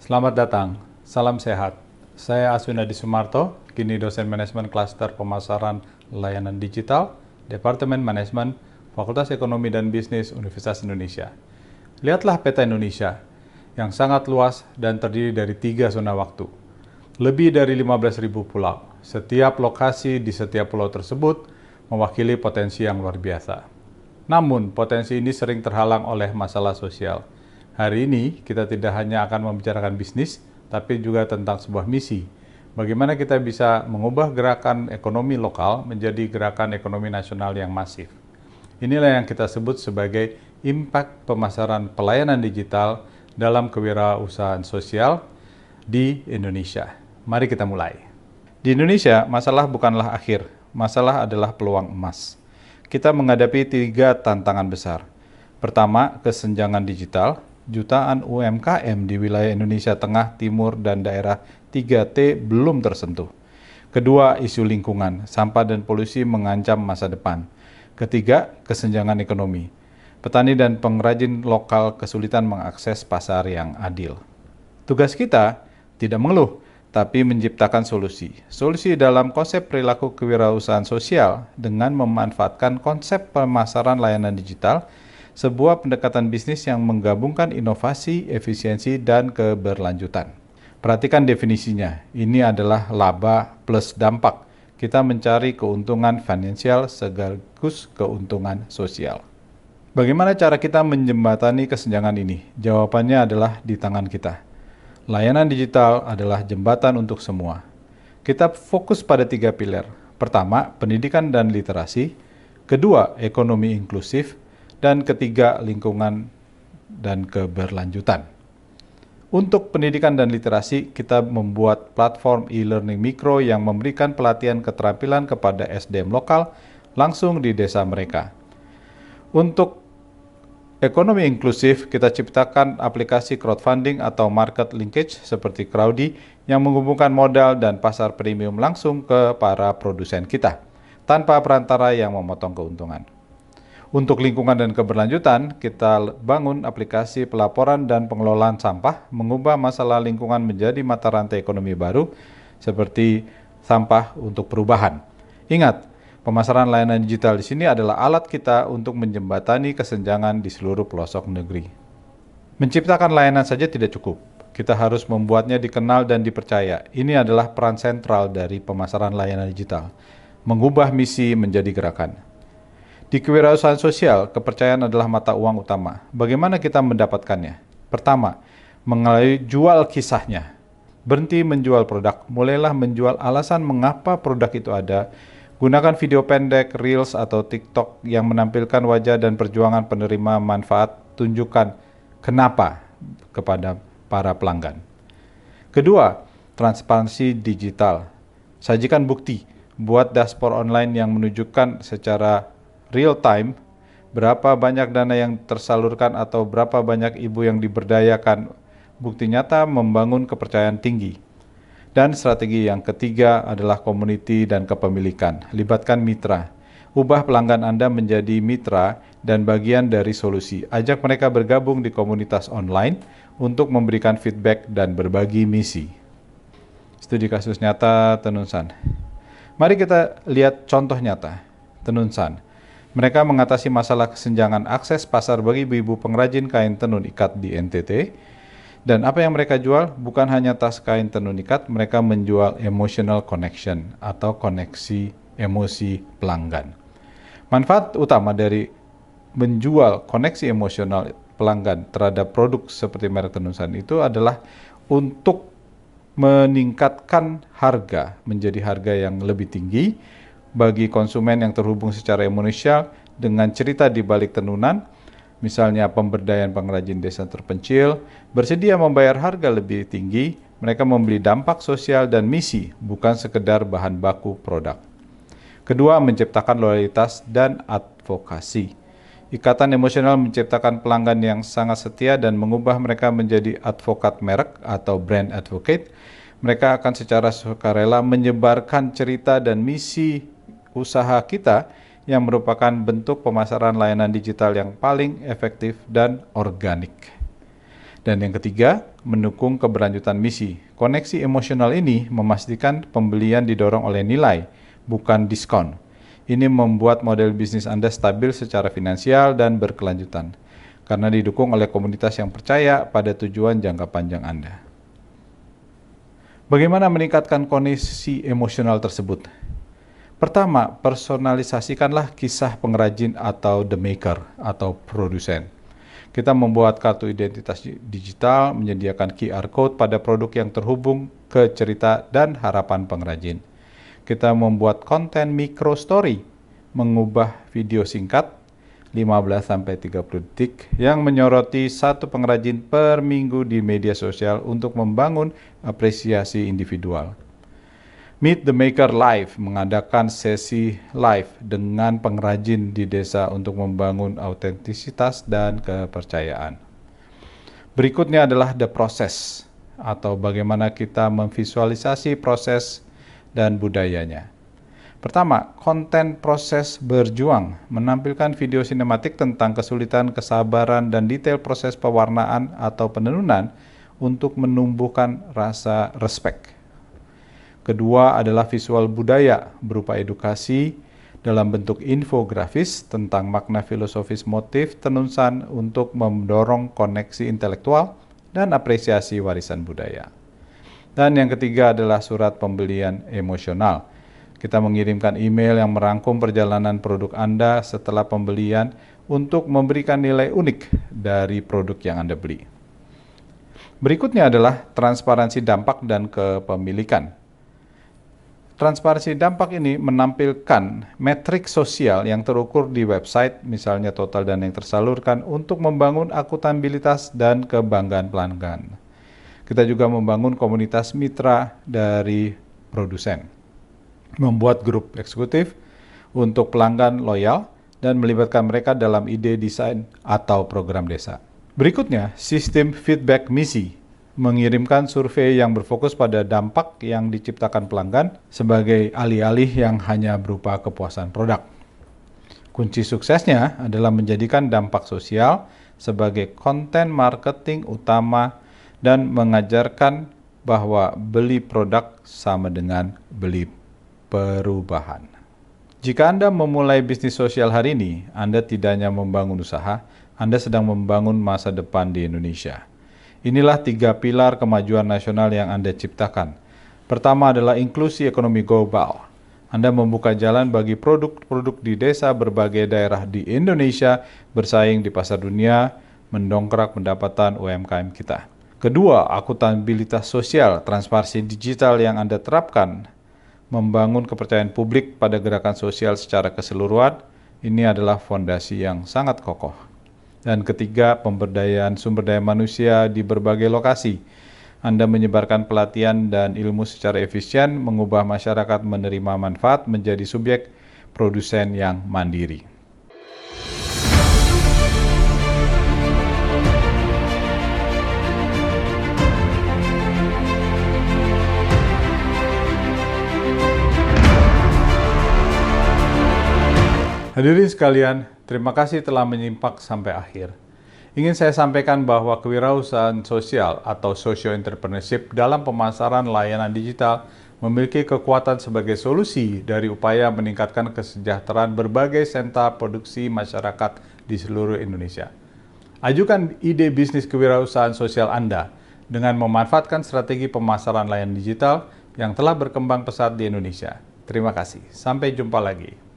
Selamat datang, salam sehat. Saya Aswinadi Sumarto, kini dosen manajemen klaster pemasaran layanan digital, Departemen Manajemen, Fakultas Ekonomi dan Bisnis Universitas Indonesia. Lihatlah peta Indonesia, yang sangat luas dan terdiri dari 3 zona waktu. Lebih dari 15.000 pulau. Setiap lokasi di setiap pulau tersebut mewakili potensi yang luar biasa. Namun, potensi ini sering terhalang oleh masalah sosial. Hari ini, kita tidak hanya akan membicarakan bisnis, tapi juga tentang sebuah misi. Bagaimana kita bisa mengubah gerakan ekonomi lokal menjadi gerakan ekonomi nasional yang masif. Inilah yang kita sebut sebagai impact pemasaran pelayanan digital dalam kewirausahaan sosial di Indonesia. Mari kita mulai. Di Indonesia, masalah bukanlah akhir, masalah adalah peluang emas. Kita menghadapi 3 tantangan besar. Pertama, kesenjangan digital. Jutaan UMKM di wilayah Indonesia Tengah, Timur, dan daerah 3T belum tersentuh. Kedua, isu lingkungan, sampah dan polusi mengancam masa depan. Ketiga, kesenjangan ekonomi. Petani dan pengrajin lokal kesulitan mengakses pasar yang adil. Tugas kita tidak mengeluh, tapi menciptakan solusi. Solusi dalam konsep perilaku kewirausahaan sosial dengan memanfaatkan konsep pemasaran layanan digital, sebuah pendekatan bisnis yang menggabungkan inovasi, efisiensi, dan keberlanjutan. Perhatikan definisinya, ini adalah laba plus dampak. Kita mencari keuntungan finansial sekaligus keuntungan sosial. Bagaimana cara kita menjembatani kesenjangan ini? Jawabannya adalah di tangan kita. Layanan digital adalah jembatan untuk semua. Kita fokus pada 3 pilar. Pertama, pendidikan dan literasi. Kedua, ekonomi inklusif. Dan ketiga, lingkungan dan keberlanjutan. Untuk pendidikan dan literasi, kita membuat platform e-learning mikro yang memberikan pelatihan keterampilan kepada SDM lokal langsung di desa mereka. Untuk ekonomi inklusif, kita ciptakan aplikasi crowdfunding atau market linkage seperti Crowdy yang menghubungkan modal dan pasar premium langsung ke para produsen kita, tanpa perantara yang memotong keuntungan. Untuk lingkungan dan keberlanjutan, kita bangun aplikasi pelaporan dan pengelolaan sampah, mengubah masalah lingkungan menjadi mata rantai ekonomi baru, seperti sampah untuk perubahan. Ingat, pemasaran layanan digital di sini adalah alat kita untuk menjembatani kesenjangan di seluruh pelosok negeri. Menciptakan layanan saja tidak cukup. Kita harus membuatnya dikenal dan dipercaya. Ini adalah peran sentral dari pemasaran layanan digital. Mengubah misi menjadi gerakan. Di kewirausahaan sosial, kepercayaan adalah mata uang utama. Bagaimana kita mendapatkannya? Pertama, melalui jual kisahnya. Berhenti menjual produk, mulailah menjual alasan mengapa produk itu ada. Gunakan video pendek, Reels, atau TikTok yang menampilkan wajah dan perjuangan penerima manfaat. Tunjukkan kenapa kepada para pelanggan. Kedua, transparansi digital. Sajikan bukti. Buat dashboard online yang menunjukkan secara real time berapa banyak dana yang tersalurkan atau berapa banyak ibu yang diberdayakan. Bukti nyata membangun kepercayaan tinggi. Dan strategi yang ketiga adalah community dan kepemilikan. Libatkan mitra. Ubah pelanggan Anda menjadi mitra dan bagian dari solusi. Ajak mereka bergabung di komunitas online untuk memberikan feedback dan berbagi misi. Studi kasus nyata Tenun-san. Mari kita lihat contoh nyata Tenun-san. Mereka mengatasi masalah kesenjangan akses pasar bagi ibu-ibu pengrajin kain tenun ikat di NTT. Dan apa yang mereka jual bukan hanya tas kain tenun ikat, mereka menjual emotional connection atau koneksi emosi pelanggan. Manfaat utama dari menjual koneksi emosional pelanggan terhadap produk seperti merek Tenun-san itu adalah untuk meningkatkan harga menjadi harga yang lebih tinggi bagi konsumen yang terhubung secara emosional dengan cerita di balik tenunan, misalnya pemberdayaan pengrajin desa terpencil, bersedia membayar harga lebih tinggi, mereka membeli dampak sosial dan misi, bukan sekedar bahan baku produk. Kedua, menciptakan loyalitas dan advokasi. Ikatan emosional menciptakan pelanggan yang sangat setia dan mengubah mereka menjadi advokat merek atau brand advocate. Mereka akan secara sukarela menyebarkan cerita dan misi usaha kita yang merupakan bentuk pemasaran layanan digital yang paling efektif dan organik. Dan yang ketiga, mendukung keberlanjutan misi. Koneksi emosional ini memastikan pembelian didorong oleh nilai, bukan diskon. Ini membuat model bisnis Anda stabil secara finansial dan berkelanjutan, karena didukung oleh komunitas yang percaya pada tujuan jangka panjang Anda. Bagaimana meningkatkan koneksi emosional tersebut? Pertama, personalisasikanlah kisah pengrajin atau the maker atau produsen. Kita membuat kartu identitas digital, menyediakan QR Code pada produk yang terhubung ke cerita dan harapan pengrajin. Kita membuat konten micro story, mengubah video singkat 15-30 detik yang menyoroti satu pengrajin per minggu di media sosial untuk membangun apresiasi individual. Meet the Maker Live mengadakan sesi live dengan pengrajin di desa untuk membangun autentisitas dan kepercayaan. Berikutnya adalah the process, atau bagaimana kita memvisualisasi proses dan budayanya. Pertama, konten proses berjuang, menampilkan video sinematik tentang kesulitan, kesabaran, dan detail proses pewarnaan atau penenunan untuk menumbuhkan rasa respect. Kedua adalah visual budaya berupa edukasi dalam bentuk infografis tentang makna filosofis motif tenusan untuk mendorong koneksi intelektual dan apresiasi warisan budaya. Dan yang ketiga adalah surat pembelian emosional. Kita mengirimkan email yang merangkum perjalanan produk Anda setelah pembelian untuk memberikan nilai unik dari produk yang Anda beli. Berikutnya adalah transparansi dampak dan kepemilikan. Transparansi dampak ini menampilkan metrik sosial yang terukur di website, misalnya total dana yang tersalurkan, untuk membangun akuntabilitas dan kebanggaan pelanggan. Kita juga membangun komunitas mitra dari produsen, membuat grup eksekutif untuk pelanggan loyal, dan melibatkan mereka dalam ide desain atau program desa. Berikutnya, sistem feedback misi. Mengirimkan survei yang berfokus pada dampak yang diciptakan pelanggan sebagai alih-alih yang hanya berupa kepuasan produk. Kunci suksesnya adalah menjadikan dampak sosial sebagai konten marketing utama dan mengajarkan bahwa beli produk sama dengan beli perubahan. Jika Anda memulai bisnis sosial hari ini, Anda tidak hanya membangun usaha, Anda sedang membangun masa depan di Indonesia. Inilah 3 pilar kemajuan nasional yang Anda ciptakan. Pertama adalah inklusi ekonomi global. Anda membuka jalan bagi produk-produk di desa berbagai daerah di Indonesia bersaing di pasar dunia, mendongkrak pendapatan UMKM kita. Kedua, akuntabilitas sosial, transparansi digital yang Anda terapkan, membangun kepercayaan publik pada gerakan sosial secara keseluruhan. Ini adalah fondasi yang sangat kokoh. Dan ketiga, pemberdayaan sumber daya manusia di berbagai lokasi. Anda menyebarkan pelatihan dan ilmu secara efisien, mengubah masyarakat menerima manfaat menjadi subjek produsen yang mandiri. Hadirin sekalian, terima kasih telah menyimak sampai akhir. Ingin saya sampaikan bahwa kewirausahaan sosial atau social entrepreneurship dalam pemasaran layanan digital memiliki kekuatan sebagai solusi dari upaya meningkatkan kesejahteraan berbagai sentra produksi masyarakat di seluruh Indonesia. Ajukan ide bisnis kewirausahaan sosial Anda dengan memanfaatkan strategi pemasaran layanan digital yang telah berkembang pesat di Indonesia. Terima kasih. Sampai jumpa lagi.